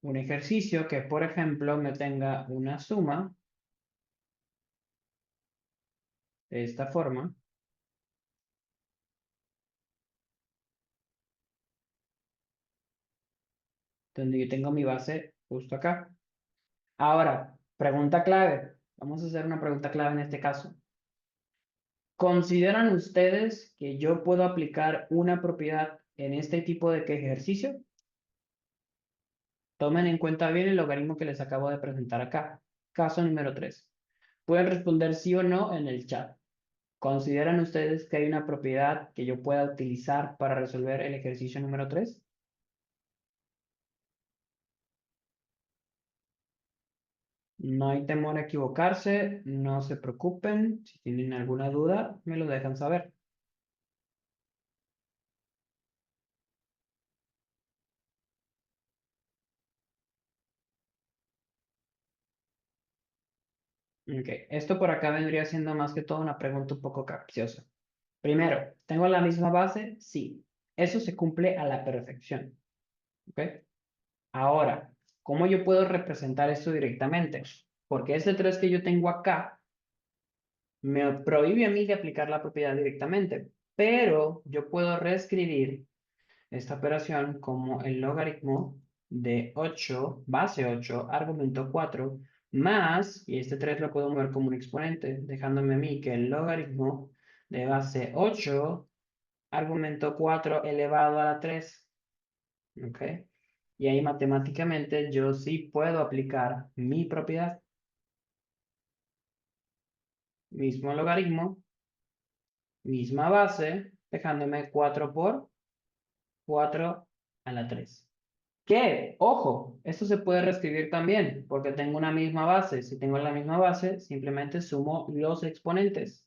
un ejercicio que, por ejemplo, me tenga una suma de esta forma, donde yo tengo mi base justo acá. Ahora, pregunta clave. Vamos a hacer una pregunta clave en este caso. ¿Consideran ustedes que yo puedo aplicar una propiedad en este tipo de ejercicio? Tomen en cuenta bien el logaritmo que les acabo de presentar acá. Caso número 3. Pueden responder sí o no en el chat. ¿Consideran ustedes que hay una propiedad que yo pueda utilizar para resolver el ejercicio número 3? No hay temor a equivocarse, no se preocupen. Si tienen alguna duda, me lo dejan saber. Ok, esto por acá vendría siendo más que todo una pregunta un poco capciosa. Primero, ¿tengo la misma base? Sí. Eso se cumple a la perfección. ¿Ok? Ahora, ¿cómo yo puedo representar esto directamente? Porque este 3 que yo tengo acá me prohíbe a mí de aplicar la propiedad directamente, pero yo puedo reescribir esta operación como el logaritmo de 8, base 8, argumento 4, más, y este 3 lo puedo mover como un exponente, dejándome a mí que el logaritmo de base 8, argumento 4 elevado a la 3. ¿Ok? Y ahí matemáticamente yo sí puedo aplicar mi propiedad. Mismo logaritmo, misma base, dejándome 4 por 4 a la 3. ¿Qué? Ojo, esto se puede reescribir también, porque tengo una misma base. Si tengo la misma base, simplemente sumo los exponentes.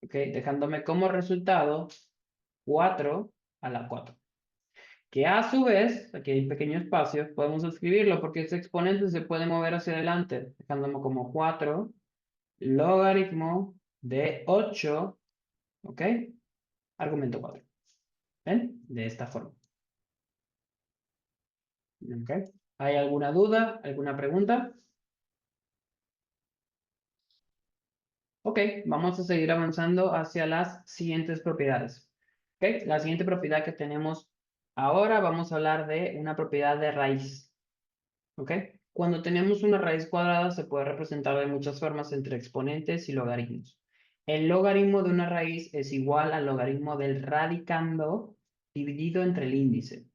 ¿Ok? Dejándome como resultado 4 a la 4. Que a su vez, aquí hay pequeños espacios, podemos escribirlo porque ese exponente se puede mover hacia adelante, dejándome como 4 logaritmo de 8, ¿ok? Argumento 4. ¿Ven? De esta forma. ¿Ok? ¿Hay alguna duda? ¿Alguna pregunta? Ok, vamos a seguir avanzando hacia las siguientes propiedades. Ok, la siguiente propiedad que tenemos ahora, vamos a hablar de una propiedad de raíz. Ok, cuando tenemos una raíz cuadrada se puede representar de muchas formas entre exponentes y logaritmos. El logaritmo de una raíz es igual al logaritmo del radicando dividido entre el índice.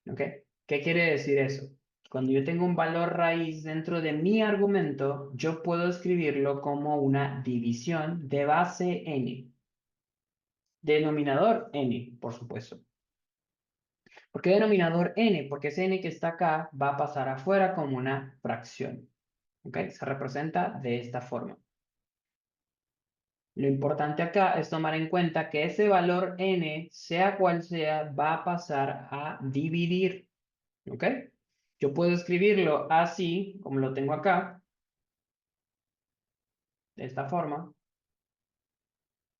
¿Ok? ¿Qué quiere decir eso? Cuando yo tengo un valor raíz dentro de mi argumento, yo puedo escribirlo como una división de base n. Denominador n, por supuesto. ¿Por qué denominador n? Porque ese n que está acá va a pasar afuera como una fracción. ¿Ok? Se representa de esta forma. Lo importante acá es tomar en cuenta que ese valor n, sea cual sea, va a pasar a dividir. ¿Ok? Yo puedo escribirlo así, como lo tengo acá, de esta forma,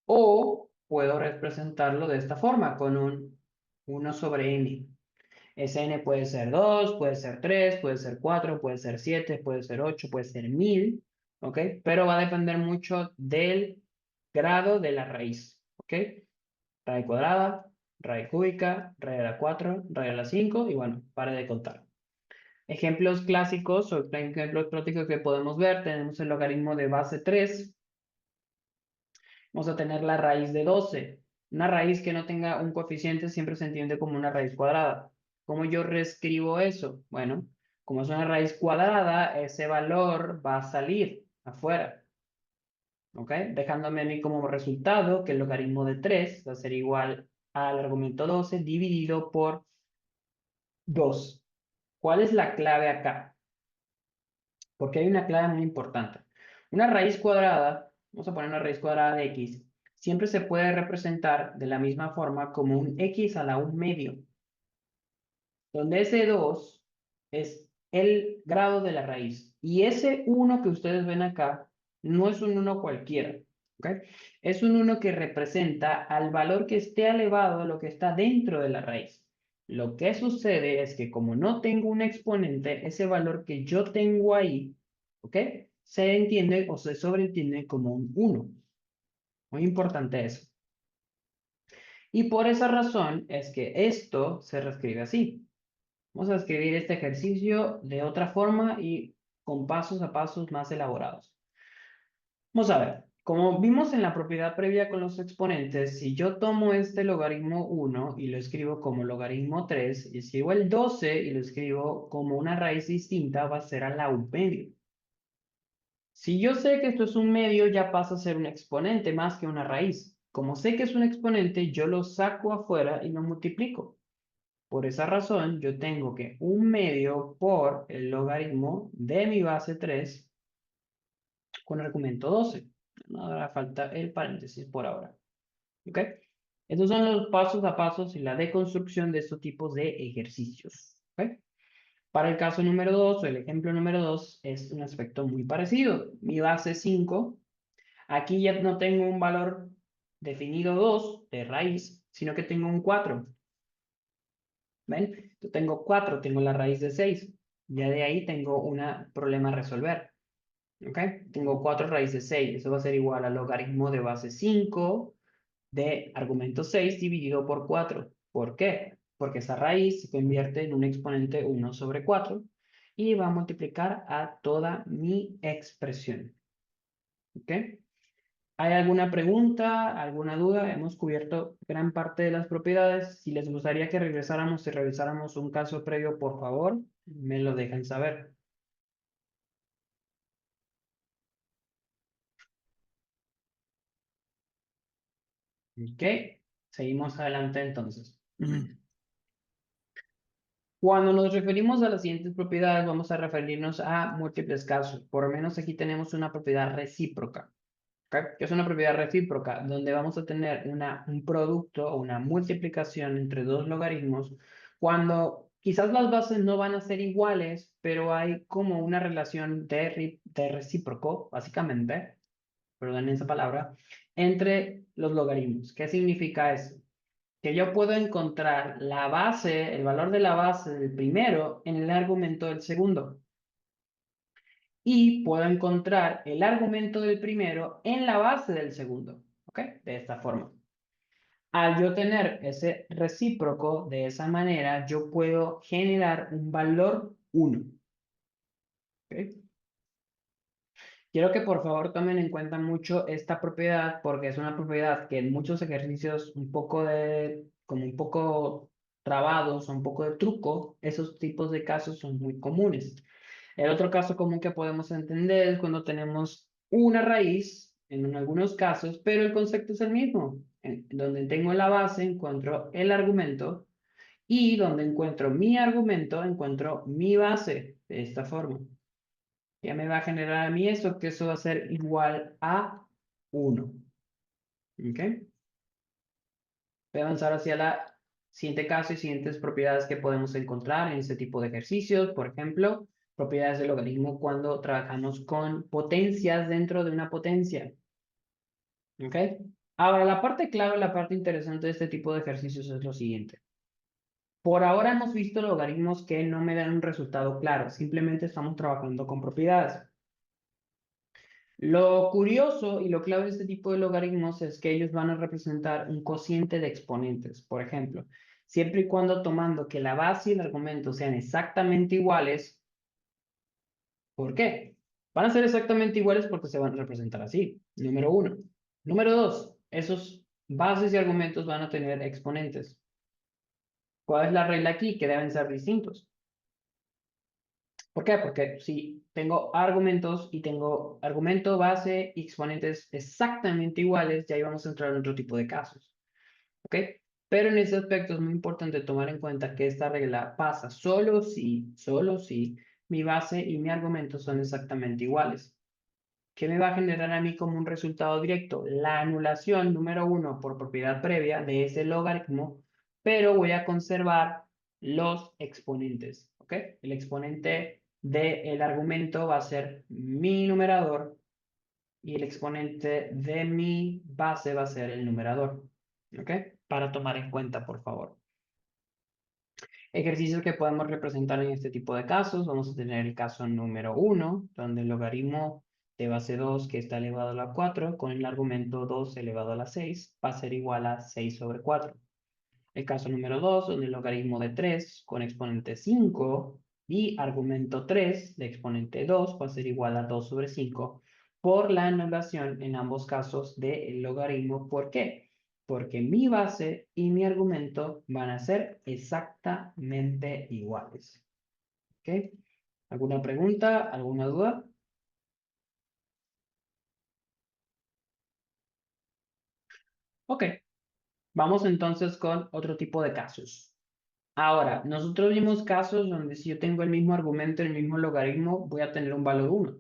o puedo representarlo de esta forma, con un 1 sobre n. Ese n puede ser 2, puede ser 3, puede ser 4, puede ser 7, puede ser 8, puede ser 1000, ¿ok? Pero va a depender mucho del grado de la raíz, ¿ok? Raíz cuadrada, raíz cúbica, raíz a la 4, raíz a la 5, y bueno, pare de contar. Ejemplos clásicos o ejemplos prácticos que podemos ver, tenemos el logaritmo de base 3. Vamos a tener la raíz de 12. Una raíz que no tenga un coeficiente siempre se entiende como una raíz cuadrada. ¿Cómo yo reescribo eso? Bueno, como es una raíz cuadrada, ese valor va a salir afuera. ¿Ok? Dejándome a mí como resultado que el logaritmo de 3 va a ser igual al argumento 12 dividido por 2. ¿Cuál es la clave acá? Porque hay una clave muy importante. Una raíz cuadrada, vamos a poner una raíz cuadrada de x, siempre se puede representar de la misma forma como un x a la 1 medio, donde ese 2 es el grado de la raíz. Y ese 1 que ustedes ven acá no es un 1 cualquiera, ¿ok? Es un 1 que representa al valor que esté elevado a lo que está dentro de la raíz. Lo que sucede es que como no tengo un exponente, ese valor que yo tengo ahí, ¿ok? Se entiende o se sobreentiende como un 1. Muy importante eso. Y por esa razón es que esto se reescribe así. Vamos a escribir este ejercicio de otra forma y con pasos a pasos más elaborados. Vamos a ver, como vimos en la propiedad previa con los exponentes, si yo tomo este logaritmo 1 y lo escribo como logaritmo 3, y escribo el 12 y lo escribo como una raíz distinta, va a ser a la un medio. Si yo sé que esto es un medio, ya pasa a ser un exponente más que una raíz. Como sé que es un exponente, yo lo saco afuera y lo multiplico. Por esa razón, yo tengo que un medio por el logaritmo de mi base 3 con argumento 12. No hará falta el paréntesis por ahora. ¿Ok? Estos son los pasos a pasos y la deconstrucción de estos tipos de ejercicios. ¿Ok? Para el caso número 2 o el ejemplo número 2 es un aspecto muy parecido. Mi base 5, aquí ya no tengo un valor definido 2 de raíz, sino que tengo un 4. ¿Ven? Yo tengo 4, tengo la raíz de 6. Ya de ahí tengo un problema a resolver. ¿Ok? Tengo 4 raíz de 6. Eso va a ser igual al logaritmo de base 5 de argumento 6 dividido por 4. ¿Por qué? Porque esa raíz se convierte en un exponente 1 sobre 4 y va a multiplicar a toda mi expresión. ¿Ok? ¿Hay alguna pregunta, alguna duda? Hemos cubierto gran parte de las propiedades. Si les gustaría que regresáramos y revisáramos un caso previo, por favor, me lo dejan saber. Ok, seguimos adelante entonces. Cuando nos referimos a las siguientes propiedades, vamos a referirnos a múltiples casos. Por lo menos aquí tenemos una propiedad recíproca. ¿Ok? Que es una propiedad recíproca, donde vamos a tener un producto o una multiplicación entre dos logaritmos, cuando quizás las bases no van a ser iguales, pero hay como una relación de recíproco, básicamente, perdón esa palabra, entre los logaritmos. ¿Qué significa eso? Que yo puedo encontrar la base, el valor de la base del primero en el argumento del segundo. Y puedo encontrar el argumento del primero en la base del segundo. ¿Ok? De esta forma. Al yo tener ese recíproco de esa manera, yo puedo generar un valor 1. ¿Ok? Quiero que por favor tomen en cuenta mucho esta propiedad porque es una propiedad que en muchos ejercicios como un poco trabados, un poco de truco, esos tipos de casos son muy comunes. El otro caso común que podemos entender es cuando tenemos una raíz, en algunos casos, pero el concepto es el mismo. Donde tengo la base, encuentro el argumento, y donde encuentro mi argumento, encuentro mi base, de esta forma. Ya me va a generar a mí eso, que eso va a ser igual a 1. ¿Ok? Voy a avanzar hacia la siguiente caso y siguientes propiedades que podemos encontrar en este tipo de ejercicios. Por ejemplo, propiedades del logaritmo cuando trabajamos con potencias dentro de una potencia. ¿Ok? Ahora, la parte clave, la parte interesante de este tipo de ejercicios es lo siguiente. Por ahora hemos visto logaritmos que no me dan un resultado claro, simplemente estamos trabajando con propiedades. Lo curioso y lo clave de este tipo de logaritmos es que ellos van a representar un cociente de exponentes. Por ejemplo, siempre y cuando tomando que la base y el argumento sean exactamente iguales. ¿Por qué? Van a ser exactamente iguales porque se van a representar así. Número uno. Número dos, esos bases y argumentos van a tener exponentes. ¿Cuál es la regla aquí? Que deben ser distintos. ¿Por qué? Porque si tengo argumentos y tengo argumento, base y exponentes exactamente iguales, ya ahí vamos a entrar en otro tipo de casos. ¿Ok? Pero en ese aspecto es muy importante tomar en cuenta que esta regla pasa solo si mi base y mi argumento son exactamente iguales. ¿Qué me va a generar a mí como un resultado directo? La anulación número uno por propiedad previa de ese logaritmo, pero voy a conservar los exponentes. ¿Ok? El exponente del argumento va a ser mi numerador y el exponente de mi base va a ser el numerador. ¿Ok? Para tomar en cuenta, por favor. Ejercicios que podemos representar en este tipo de casos. Vamos a tener el caso número 1, donde el logaritmo de base 2 que está elevado a la 4 con el argumento 2 elevado a la 6 va a ser igual a 6 sobre 4. El caso número 2, donde el logaritmo de 3 con exponente 5 y argumento 3 de exponente 2 va a ser igual a 2 sobre 5 por la anulación en ambos casos del logaritmo. ¿Por qué? Porque mi base y mi argumento van a ser exactamente iguales. ¿Ok? ¿Alguna pregunta? ¿Alguna duda? Ok. Vamos entonces con otro tipo de casos. Ahora, nosotros vimos casos donde si yo tengo el mismo argumento, el mismo logaritmo, voy a tener un valor 1.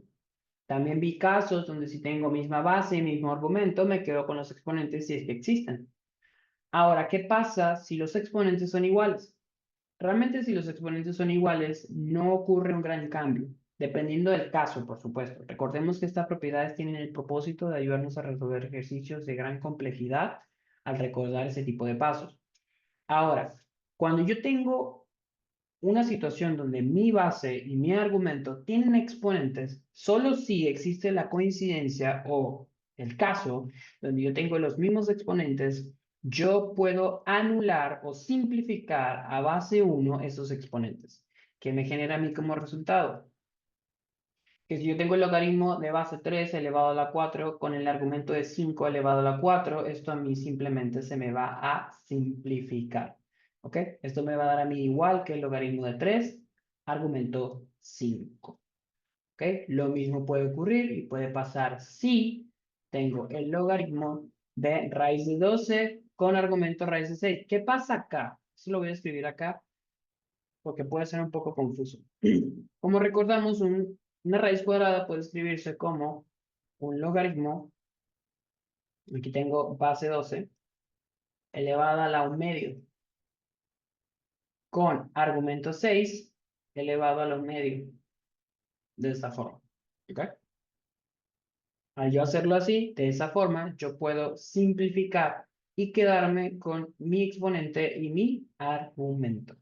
También vi casos donde si tengo misma base y mismo argumento, me quedo con los exponentes si es que existen. Ahora, ¿qué pasa si los exponentes son iguales? Realmente si los exponentes son iguales, no ocurre un gran cambio, dependiendo del caso, por supuesto. Recordemos que estas propiedades tienen el propósito de ayudarnos a resolver ejercicios de gran complejidad al recordar ese tipo de pasos. Ahora, cuando yo tengo una situación donde mi base y mi argumento tienen exponentes, solo si existe la coincidencia o el caso donde yo tengo los mismos exponentes, yo puedo anular o simplificar a base 1 esos exponentes, que me genera a mí como resultado que si yo tengo el logaritmo de base 3 elevado a la 4 con el argumento de 5 elevado a la 4, esto a mí simplemente se me va a simplificar. ¿Ok? Esto me va a dar a mí igual que el logaritmo de 3, argumento 5. ¿Ok? Lo mismo puede ocurrir y puede pasar si tengo el logaritmo de raíz de 12 con argumento raíz de 6. ¿Qué pasa acá? Eso lo voy a escribir acá porque puede ser un poco confuso. Como recordamos, una raíz cuadrada puede escribirse como un logaritmo, aquí tengo base 12, elevada a la 1 medio, con argumento 6 elevado a la 1 medio, de esta forma. ¿Ok? Al yo hacerlo así, de esa forma, yo puedo simplificar y quedarme con mi exponente y mi argumento.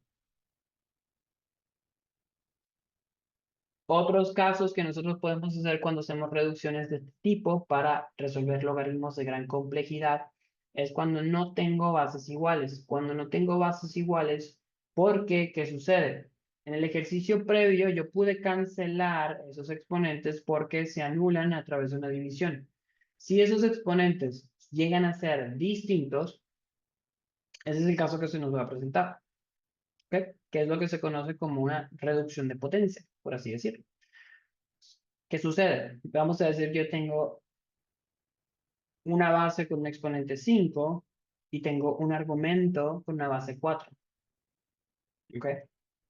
Otros casos que nosotros podemos hacer cuando hacemos reducciones de este tipo para resolver logaritmos de gran complejidad es cuando no tengo bases iguales. Cuando no tengo bases iguales, ¿por qué? ¿Qué sucede? En el ejercicio previo yo pude cancelar esos exponentes porque se anulan a través de una división. Si esos exponentes llegan a ser distintos, ese es el caso que se nos va a presentar, ¿ok? Que es lo que se conoce como una reducción de potencia, por así decirlo. ¿Qué sucede? Vamos a decir, yo tengo una base con un exponente 5 y tengo un argumento con una base 4. ¿Ok?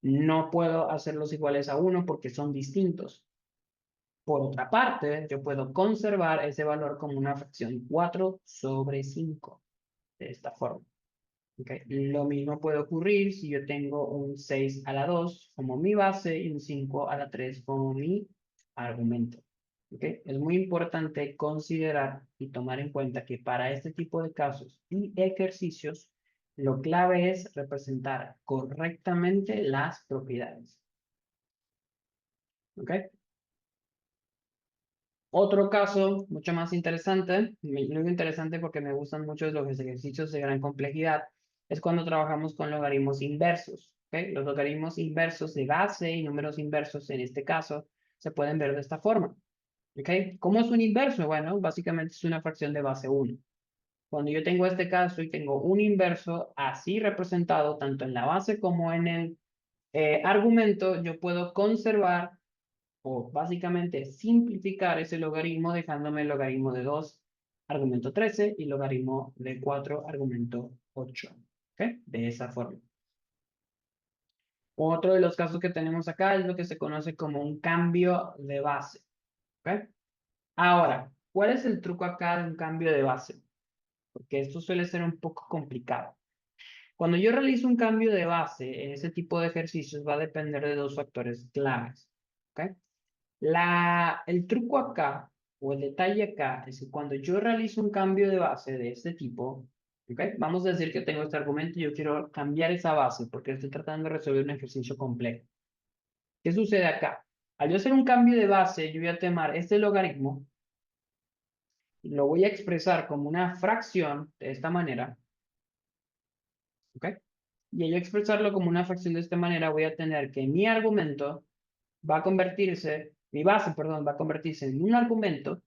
No puedo hacerlos iguales a 1 porque son distintos. Por otra parte, yo puedo conservar ese valor como una fracción 4 sobre 5. De esta forma. ¿Ok? Lo mismo puede ocurrir si yo tengo un 6 a la 2 como mi base y un 5 a la 3 como mi argumento. ¿Okay? Es muy importante considerar y tomar en cuenta que para este tipo de casos y ejercicios, lo clave es representar correctamente las propiedades. ¿Ok? Otro caso mucho más interesante, muy interesante porque me gustan mucho los ejercicios de gran complejidad, es cuando trabajamos con logaritmos inversos. ¿Ok? Los logaritmos inversos de base y números inversos en este caso se pueden ver de esta forma. ¿Ok? ¿Cómo es un inverso? Bueno, básicamente es una fracción de base 1. Cuando yo tengo este caso y tengo un inverso así representado tanto en la base como en el argumento, yo puedo conservar o básicamente simplificar ese logaritmo dejándome el logaritmo de 2, argumento 13, y logaritmo de 4, argumento 8. ¿Ok? De esa forma. Otro de los casos que tenemos acá es lo que se conoce como un cambio de base. ¿Ok? Ahora, ¿cuál es el truco acá de un cambio de base? Porque esto suele ser un poco complicado. Cuando yo realizo un cambio de base en ese tipo de ejercicios va a depender de dos factores claves. ¿Ok? El truco acá, o el detalle acá, es que cuando yo realizo un cambio de base de este tipo, ¿ok? Vamos a decir que tengo este argumento y yo quiero cambiar esa base porque estoy tratando de resolver un ejercicio complejo. ¿Qué sucede acá? Al yo hacer un cambio de base, yo voy a tomar este logaritmo y lo voy a expresar como una fracción de esta manera, ¿ok? Y al yo expresarlo como una fracción de esta manera, voy a tener que mi argumento va a convertirse, mi base, perdón, va a convertirse en un argumento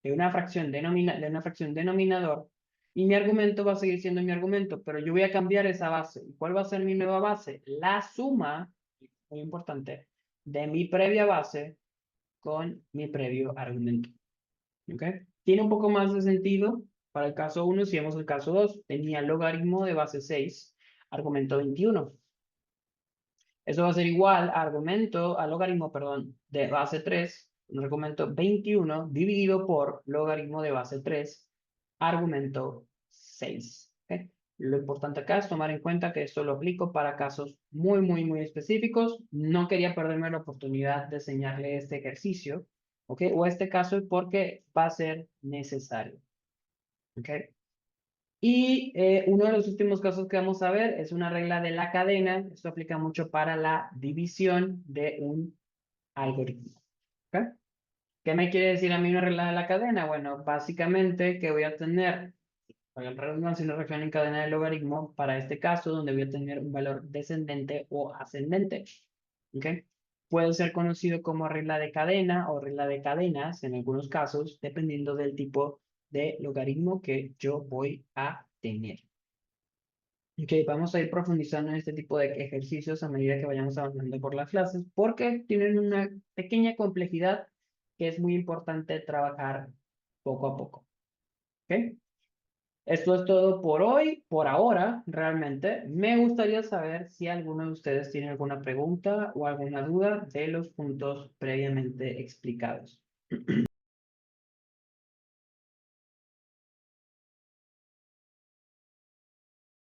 de una fracción denominador y mi argumento va a seguir siendo mi argumento, pero yo voy a cambiar esa base. ¿Y cuál va a ser mi nueva base? La suma, muy importante, de mi previa base con mi previo argumento. ¿Ok? Tiene un poco más de sentido para el caso 1 si vemos el caso 2. Tenía logaritmo de base 6, argumento 21. Eso va a ser igual a logaritmo, perdón, de base 3, un argumento 21 dividido por logaritmo de base 3, argumento 6. ¿Ok? Lo importante acá es tomar en cuenta que esto lo aplico para casos muy, muy, muy específicos. No quería perderme la oportunidad de enseñarle este ejercicio, ¿ok? O este caso porque va a ser necesario. ¿Ok? Y uno de los últimos casos que vamos a ver es una regla de la cadena. Esto aplica mucho para la división de un algoritmo. ¿Ok? ¿Qué me quiere decir a mí una regla de la cadena? Bueno, básicamente que voy a tener, para la redundancia, una reacción en cadena de logaritmo para este caso donde voy a tener un valor descendente o ascendente. ¿Ok? puede ser conocido como regla de cadena o regla de cadenas en algunos casos, dependiendo del tipo de logaritmo que yo voy a tener. Ok, vamos a ir profundizando en este tipo de ejercicios a medida que vayamos avanzando por las clases, porque tienen una pequeña complejidad que es muy importante trabajar poco a poco. ¿Ok? Esto es todo por hoy, por ahora, realmente. Me gustaría saber si alguno de ustedes tiene alguna pregunta o alguna duda de los puntos previamente explicados.